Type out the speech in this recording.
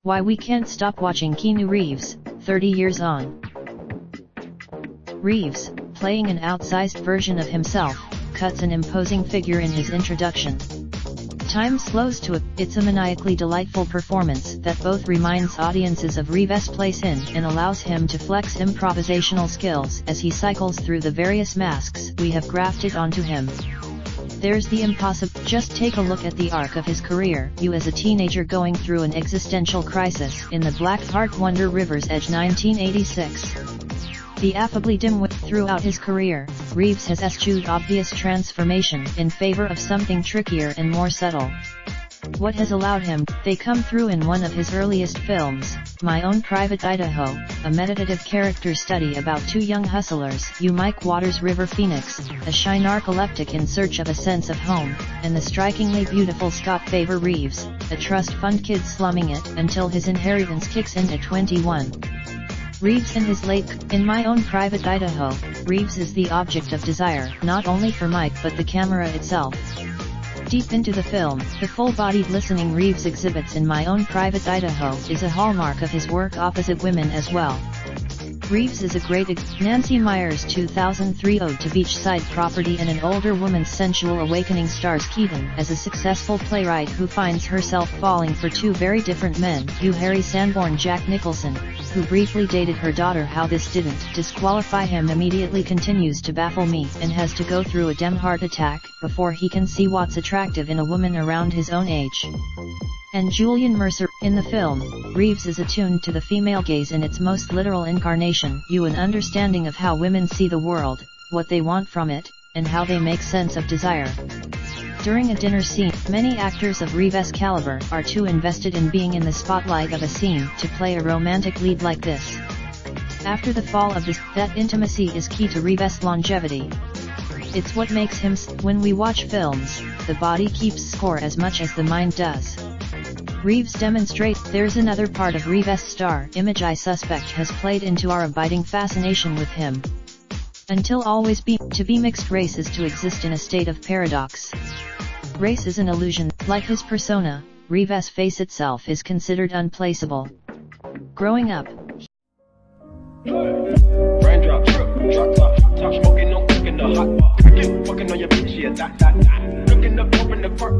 Why we can't stop watching Keanu Reeves, 30 years on. Reeves, playing an outsized version of himself, cuts an imposing figure in his introduction. Time slows to it's a maniacally delightful performance that both reminds audiences of Reeves' place in and allows him to flex improvisational skills as he cycles through the various masks we have grafted onto him. There's the impossible. Just take a look at the arc of his career. You as a teenager going through an existential crisis in the Black Heart Wonder River's Edge 1986. The affably dim-witted throughout his career, Reeves has eschewed obvious transformation in favor of something trickier and more subtle. What has allowed him? They come through in one of his earliest films, My Own Private Idaho, a meditative character study about two young hustlers, Mike Waters River Phoenix, a shy narcoleptic in search of a sense of home, and the strikingly beautiful Scott Favor Reeves, a trust fund kid slumming it until his inheritance kicks in at 21. Reeves in his late, In My Own Private Idaho, Reeves is the object of desire, not only for Mike but the camera itself. Deep into the film, the full-bodied listening Reeves exhibits in My Own Private Idaho is a hallmark of his work opposite women as well. Reeves is a great Nancy Meyer's 2003 ode to beachside property and an older woman's sensual awakening stars Keaton as a successful playwright who finds herself falling for two very different men, Harry Sanborn Jack Nicholson, who briefly dated her daughter. How this didn't disqualify him immediately continues to baffle me, and has to go through a damn heart attack before he can see what's attractive in a woman around his own age. And Julian Mercer, in the film, Reeves is attuned to the female gaze in its most literal incarnation, an understanding of how women see the world, what they want from it, and how they make sense of desire. During a dinner scene, many actors of Reeves' caliber are too invested in being in the spotlight of a scene to play a romantic lead like this. After the fall of that intimacy is key to Reeves' longevity. It's what makes him. When we watch films, the body keeps score as much as the mind does. Reeves demonstrates. There's another part of Reeves' star image I suspect has played into our abiding fascination with him. Until always to be mixed race is to exist in a state of paradox. Race is an illusion. Like his persona, Reeves' face itself is considered unplaceable. Growing up, raindrop, drop top smoking, no cooking the hot pot. I keep fucking on your bitch, yeah, that. Looking up, open the park,